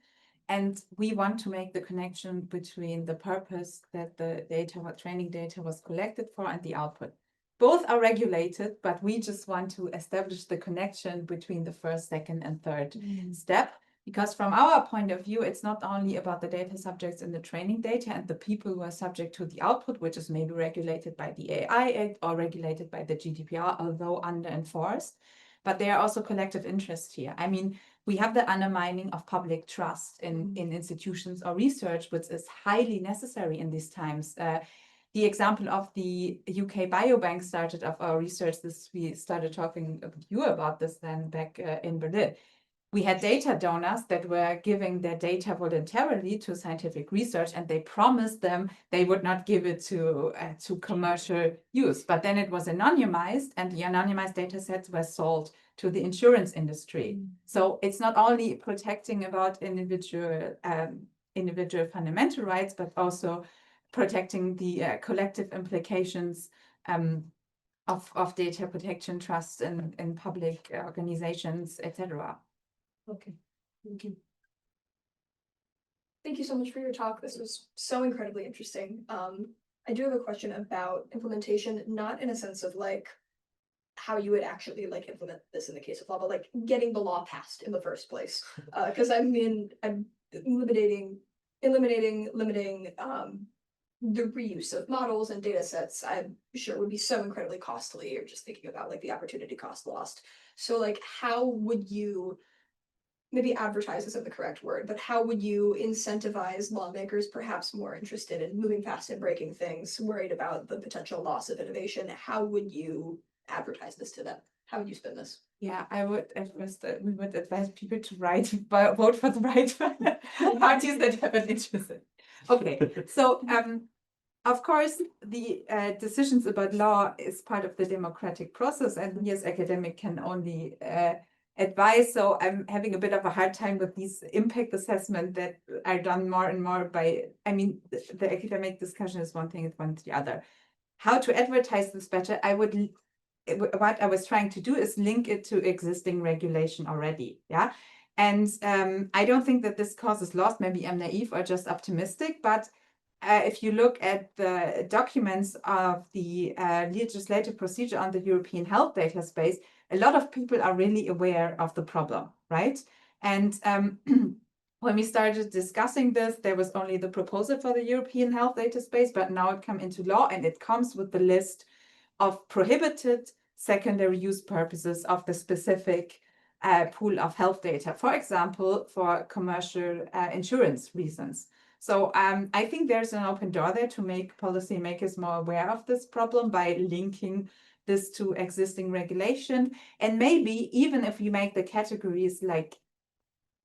B: And we want to make the connection between the purpose that the data, what training data was collected for, and the output. Both are regulated, but we just want to establish the connection between the first, second, and third step. Because from our point of view, it's not only about the data subjects in the training data and the people who are subject to the output, which is maybe regulated by the AI Act or regulated by the GDPR, although under enforced, but there are also collective interests here. I mean, we have the undermining of public trust in institutions or research, which is highly necessary in these times. The example of the UK Biobank started of our research, we started talking with you about this then back in Berlin. We had data donors that were giving their data voluntarily to scientific research, and they promised them they would not give it to commercial use. But then it was anonymized, and the anonymized data sets were sold to the insurance industry. So it's not only protecting about individual fundamental rights, but also protecting the collective implications of data protection, trust in public organizations, etc.
D: okay, thank you.
E: Thank you so much for your talk. This was so incredibly interesting. I do have a question about implementation, not in a sense of like how you would actually like implement this in the case of law, but like getting the law passed in the first place. Because I'm limiting the reuse of models and data sets, I'm sure would be so incredibly costly, or just thinking about like the opportunity cost lost. So like, how would you, maybe advertise isn't the correct word, but how would you incentivize lawmakers perhaps more interested in moving fast and breaking things, worried about the potential loss of innovation? How would you advertise this to them? How would you spin this?
B: Yeah, I would we would advise people to vote for the right parties that have an interest in. Okay, so of course, the decisions about law is part of the democratic process, and we as academic can only advise. So I'm having a bit of a hard time with these impact assessment that are done more and more by, I mean, the academic discussion is one thing, it's one to the other. How to advertise this better, what I was trying to do is link it to existing regulation already, yeah? And I don't think that this causes loss. Maybe I'm naive or just optimistic, but if you look at the documents of the legislative procedure on the European health data space, a lot of people are really aware of the problem, right? And when we started discussing this, there was only the proposal for the European health data space, but now it comes into law, and it comes with the list of prohibited secondary use purposes of the specific pool of health data, for example, for commercial insurance reasons. So I think there's an open door there to make policymakers more aware of this problem by linking this to existing regulation. And maybe even if you make the categories like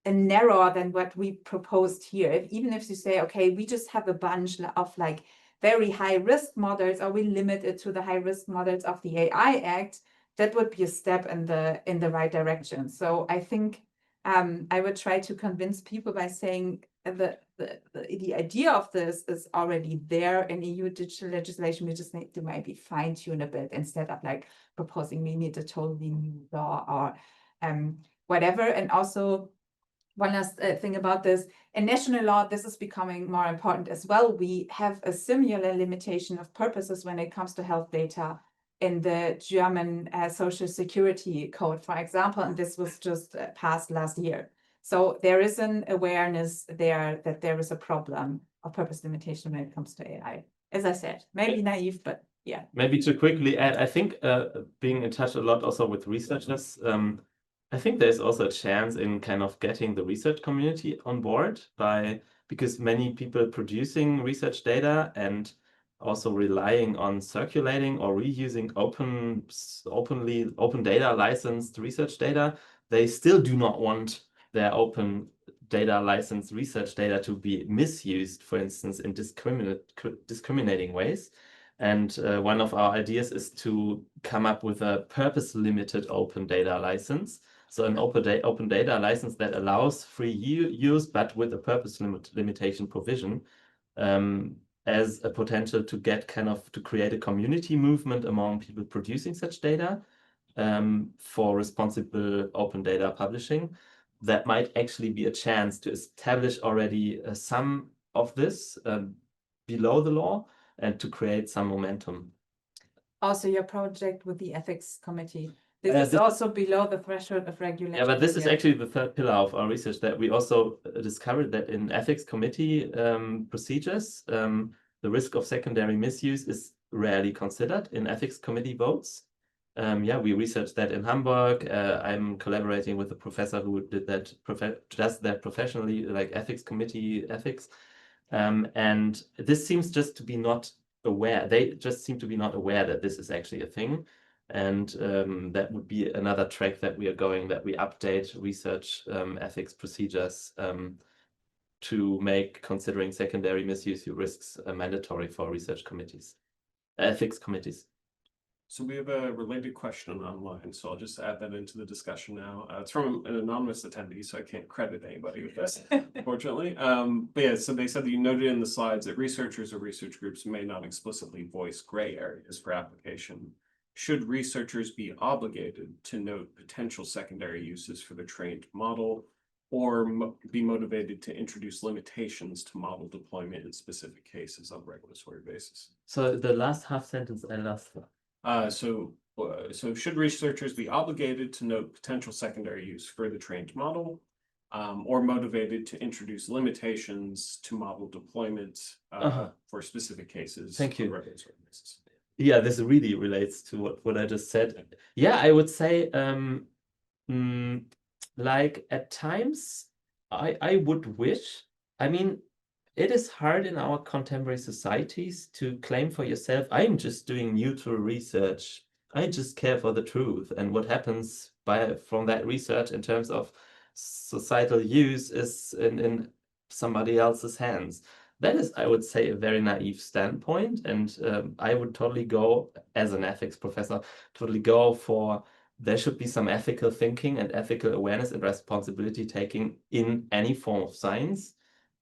B: narrower than what we proposed here, even if you say, okay, we just have a bunch of like very high risk models, or we limit it to the high risk models of the AI Act, that would be a step in the right direction. So I think I would try to convince people by saying the idea of this is already there in EU digital legislation. We just need to maybe fine tune a bit instead of like proposing we need a totally new law or whatever. And also one last thing about this, in national law, this is becoming more important as well. We have a similar limitation of purposes when it comes to health data in the German Social Security Code, for example, and this was just passed last year. So there is an awareness there that there is a problem of purpose limitation when it comes to AI. As I said, maybe naive, but yeah.
C: Maybe to quickly add, I think being in touch a lot also with researchers, I think there's also a chance in kind of getting the research community on board because many people producing research data and also relying on circulating or reusing open data licensed research data, they still do not want their open data licensed research data to be misused, for instance, in discriminating ways. And one of our ideas is to come up with a purpose-limited open data license. So an open data license that allows free use, but with a purpose limitation provision as a potential to get to create a community movement among people producing such data for responsible open data publishing. That might actually be a chance to establish already some of this below the law and to create some momentum.
B: Also your project with the ethics committee. This is also below the threshold of regulation.
C: Yeah, but this is actually the third pillar of our research, that we also discovered that in ethics committee procedures, the risk of secondary misuse is rarely considered in ethics committee votes. Yeah, we researched that in Hamburg. I'm collaborating with a professor who did that, does that professionally, like ethics committee ethics. And this seems just to be not aware. They just seem to be not aware that this is actually a thing. And that would be another track that we are going, that we update research ethics procedures to make considering secondary misuse risks mandatory for research committees, ethics committees.
A: So we have a related question online, so I'll just add that into the discussion now. It's from an anonymous attendee, so I can't credit anybody with this, unfortunately. But yeah, so they said that you noted in the slides that researchers or research groups may not explicitly voice gray areas for application. Should researchers be obligated to note potential secondary uses for the trained model, or be motivated to introduce limitations to model deployment in specific cases on a regulatory basis?
C: So the last half sentence I lost.
A: So should researchers be obligated to note potential secondary use for the trained model, or motivated to introduce limitations to model deployment for specific cases?
C: Thank you.
A: On a regulatory basis?
C: Yeah, this really relates to what I just said. Yeah, I would say like at times I would wish, I mean, it is hard in our contemporary societies to claim for yourself, I'm just doing neutral research. I just care for the truth. And what happens from that research in terms of societal use is in somebody else's hands. That is, I would say, a very naive standpoint. And I would totally go, as an ethics professor, totally go for there should be some ethical thinking and ethical awareness and responsibility taking in any form of science.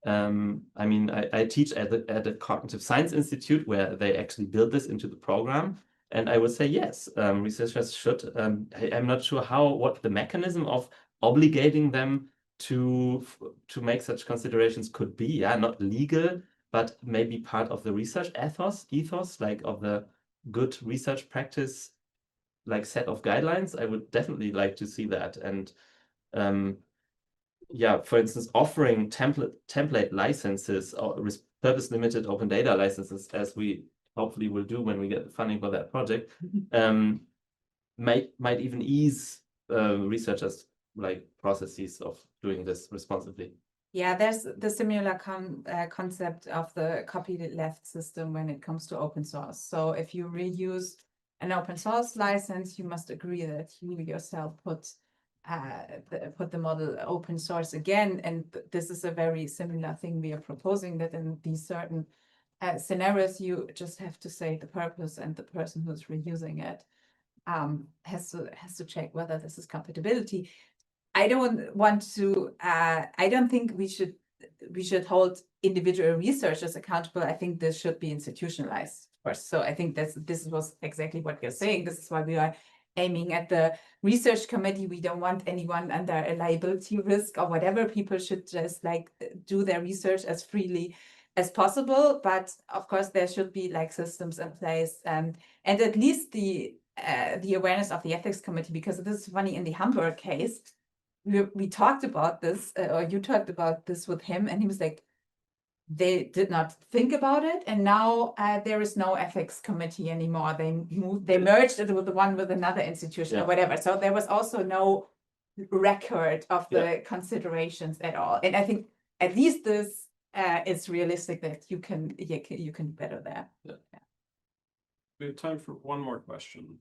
C: I mean, I teach at the Cognitive Science Institute, where they actually build this into the program. And I would say, yes, researchers should. I'm not sure what the mechanism of obligating them to make such considerations could be. Yeah, not legal, but maybe part of the research ethos, like of the good research practice, like set of guidelines. I would definitely like to see that. And yeah, for instance, offering template licenses or purpose limited open data licenses, as we hopefully will do when we get the funding for that project, might even ease researchers' like processes of doing this responsibly.
B: Yeah, there's the similar concept of the copyleft system when it comes to open source. So if you reuse an open source license, you must agree that you yourself put the model open source again. And this is a very similar thing we are proposing, that in these certain scenarios, you just have to say the purpose, and the person who's reusing it has to check whether this is compatibility. I don't want to. I don't think we should hold individual researchers accountable. I think this should be institutionalized first. So I think this was exactly what you're saying. This is why we are aiming at the research committee. We don't want anyone under a liability risk or whatever. People should just like do their research as freely as possible. But of course, there should be like systems in place, and at least the awareness of the ethics committee, because this is funny in the Hamburg case. We talked about this, or you talked about this with him, and he was like, they did not think about it, and now there is no ethics committee anymore. They merged it with the one with another institution or whatever. So there was also no record of the considerations at all. And I think at least this is realistic, that you can do better there.
A: Yeah. We have time for one more question.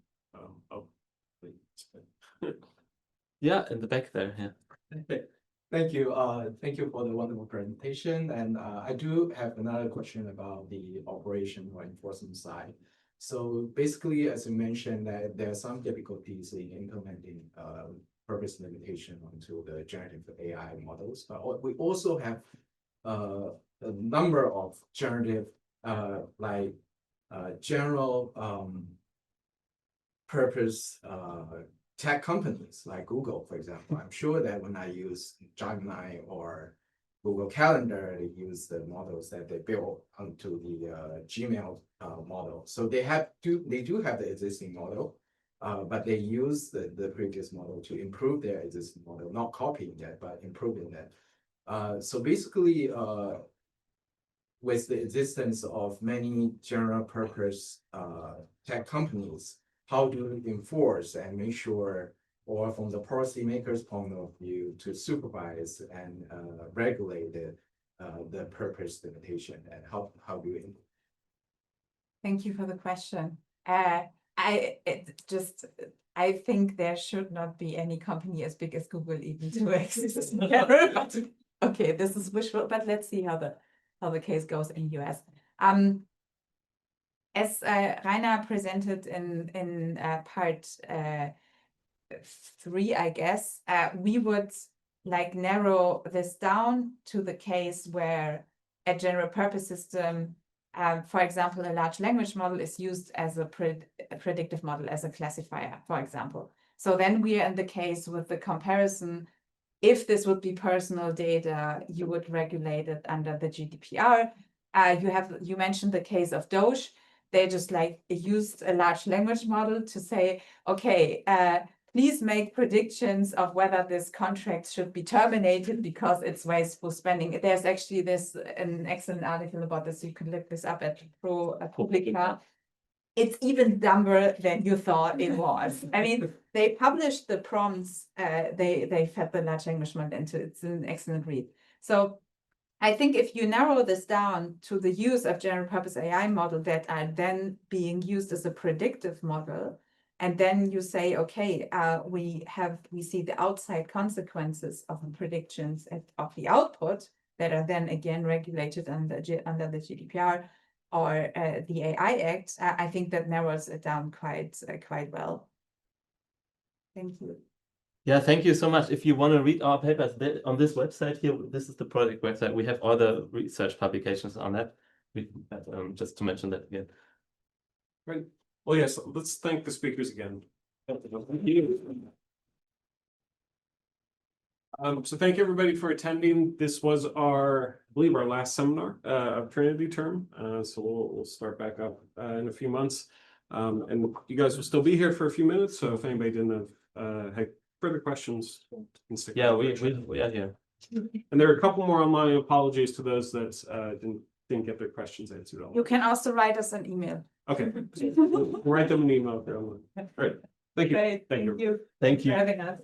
A: Please.
C: Yeah, in the back there. Yeah.
F: Thank you. Thank you for the wonderful presentation. And I do have another question about the operation or enforcement side. So basically, as you mentioned, that there are some difficulties in implementing purpose limitation onto the generative AI models. But we also have a number of generative, general purpose tech companies like Google, for example. I'm sure that when I use Gemini or Google Calendar, they use the models that they built onto the Gmail model. So they do have the existing model, but they use the previous model to improve their existing model, not copying that, but improving that. So basically, with the existence of many general purpose tech companies, how do you enforce and make sure, or from the policymakers' point of view, to supervise and regulate the purpose limitation, and how do you?
B: Thank you for the question. I think there should not be any company as big as Google even to exist. Okay, this is wishful, but let's see how the case goes in US. As Rainer presented in part 3, I guess, we would like narrow this down to the case where a general purpose system, for example, a large language model, is used as a predictive model, as a classifier, for example. So then we are in the case with the comparison. If this would be personal data, you would regulate it under the GDPR. You mentioned the case of Doge. They just like used a large language model to say, okay, please make predictions of whether this contract should be terminated because it's wasteful spending. There's actually an excellent article about this. You can look this up at ProPublica. It's even dumber than you thought it was. I mean, they published the prompts. They fed the large language model into. It's an excellent read. So I think if you narrow this down to the use of general purpose AI model that are then being used as a predictive model, and then you say, okay, we see the outside consequences of the predictions of the output that are then again regulated under the GDPR or the AI Act. I think that narrows it down quite well. Thank you.
C: Yeah, thank you so much. If you want to read our papers on this website here, this is the project website. We have all the research publications on that. Just to mention that again.
A: Great. Well, yes, let's thank the speakers again. Thank you. So thank you everybody for attending. This was I believe our last seminar of Trinity term. So we'll start back up in a few months. And you guys will still be here for a few minutes. So if anybody didn't have further questions, you can stick
C: Yeah,
A: around.
C: we are here.
A: And there are a couple more online. Apologies to those that didn't get their questions answered.
B: You can also write us an email.
A: Okay. We'll write them an email if they're online. All right. Thank you.
B: Great. Thank you.
C: Thank you.
B: For having us.